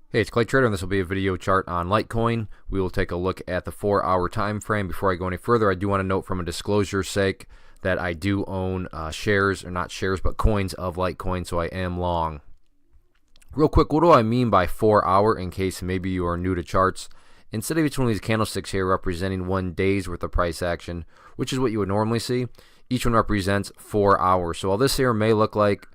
Hey, it's Clay Trader, and this will be a video chart on Litecoin. We will take a look at the 4-hour time frame. Before I go any further, I do want to note from a disclosure's sake that I do own shares, or not shares, but coins of Litecoin, so I am long. Real quick, what do I mean by 4-hour in case maybe you are new to charts? Instead of each one of these candlesticks here representing 1 day's worth of price action, which is what you would normally see, each one represents 4 hours. So while this here may look like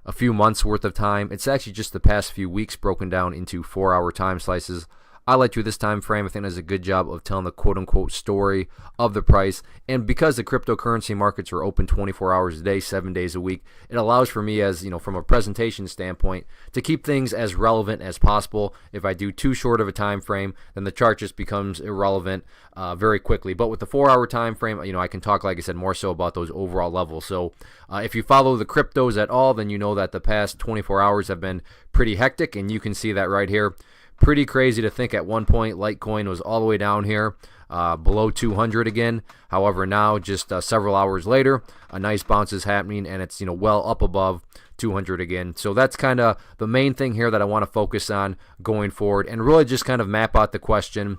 a few months worth of time, it's actually just the past few weeks broken down into 4-hour time slices. I like to this time frame. I think it does a good job of telling the quote-unquote story of the price. And because the cryptocurrency markets are open 24 hours a day, 7 days a week, it allows for me, as you know, from a presentation standpoint, to keep things as relevant as possible. If I do too short of a time frame, then the chart just becomes irrelevant very quickly. But with the 4-hour time frame, you know, I can talk, like I said, more so about those overall levels. So if you follow the cryptos at all, then you know that the past 24 hours have been pretty hectic, and you can see that right here. Pretty crazy to think at one point Litecoin was all the way down here below 200 again. However, now just several hours later, a nice bounce is happening, and it's, you know, well up above 200 again. So that's kind of the main thing here that I want to focus on going forward, and really just kind of map out the question,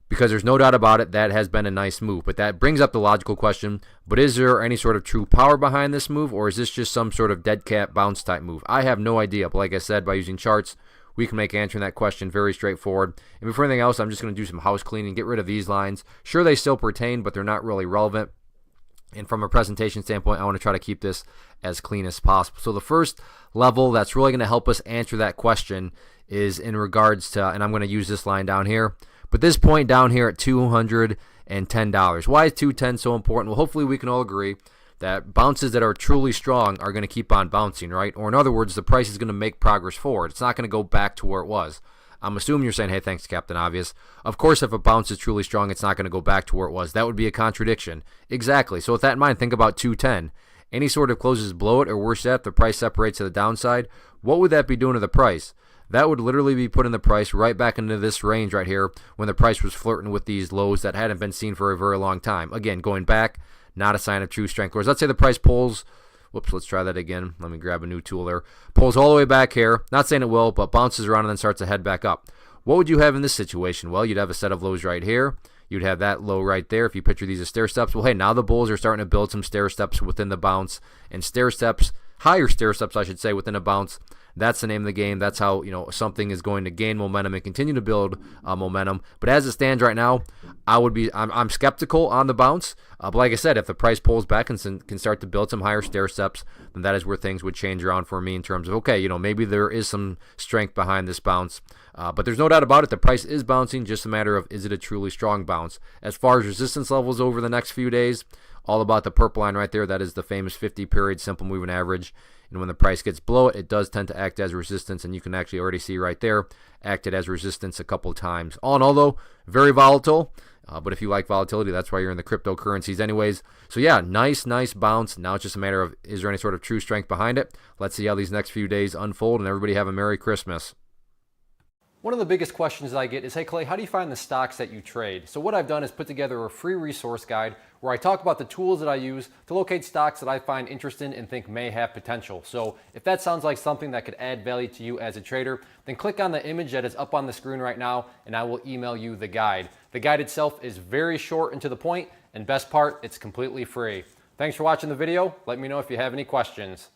because there's no doubt about it, that has been a nice move. But that brings up the logical question, but is there any sort of true power behind this move, or is this just some sort of dead cat bounce type move? I have no idea, but like I said, by using charts, we can make answering that question very straightforward. And before anything else, I'm just going to do some house cleaning, get rid of these lines. Sure, they still pertain, but they're not really relevant. And from a presentation standpoint, I want to try to keep this as clean as possible. So the first level that's really going to help us answer that question is in regards to, and I'm going to use this line down here, but this point down here at $210. Why is 210 so important? Well, hopefully we can all agree that bounces that are truly strong are going to keep on bouncing, right? Or in other words, the price is going to make progress forward. It's not going to go back to where it was. I'm assuming you're saying, hey, thanks, Captain Obvious. Of course, if a bounce is truly strong, it's not going to go back to where it was. That would be a contradiction. Exactly. So with that in mind, think about 210. Any sort of closes below it, or worse yet, the price separates to the downside. What would that be doing to the price? That would literally be putting the price right back into this range right here when the price was flirting with these lows that hadn't been seen for a very long time. Again, going back, not a sign of true strength. Whereas let's say the price pulls, whoops, let's try that again. Let me grab a new tool there. Pulls all the way back here. Not saying it will, but bounces around and then starts to head back up. What would you have in this situation? Well, you'd have a set of lows right here. You'd have that low right there. If you picture these as stair steps, well, hey, now the bulls are starting to build some stair steps within the bounce, and stair steps, higher stair steps, I should say, within a bounce. That's the name of the game. That's how, you know, something is going to gain momentum and continue to build momentum. But as it stands right now, I'm skeptical on the bounce. But like I said, if the price pulls back and can start to build some higher stair steps, then that is where things would change around for me in terms of, okay, you know, maybe there is some strength behind this bounce. But there's no doubt about it, the price is bouncing, just a matter of, is it a truly strong bounce? As far as resistance levels over the next few days, all about the purple line right there. That is the famous 50-period simple moving average. And when the price gets below it, it does tend to act as resistance, and you can actually already see right there, acted as resistance a couple of times. All in all, though, very volatile. But if you like volatility, that's why you're in the cryptocurrencies anyways. So yeah, nice bounce. Now it's just a matter of, is there any sort of true strength behind it? Let's see how these next few days unfold, and everybody have a Merry Christmas. One of the biggest questions I get is, hey Clay, how do you find the stocks that you trade? So what I've done is put together a free resource guide where I talk about the tools that I use to locate stocks that I find interesting and think may have potential. So if that sounds like something that could add value to you as a trader, then click on the image that is up on the screen right now, and I will email you the guide. The guide itself is very short and to the point, and best part, it's completely free. Thanks for watching the video. Let me know if you have any questions.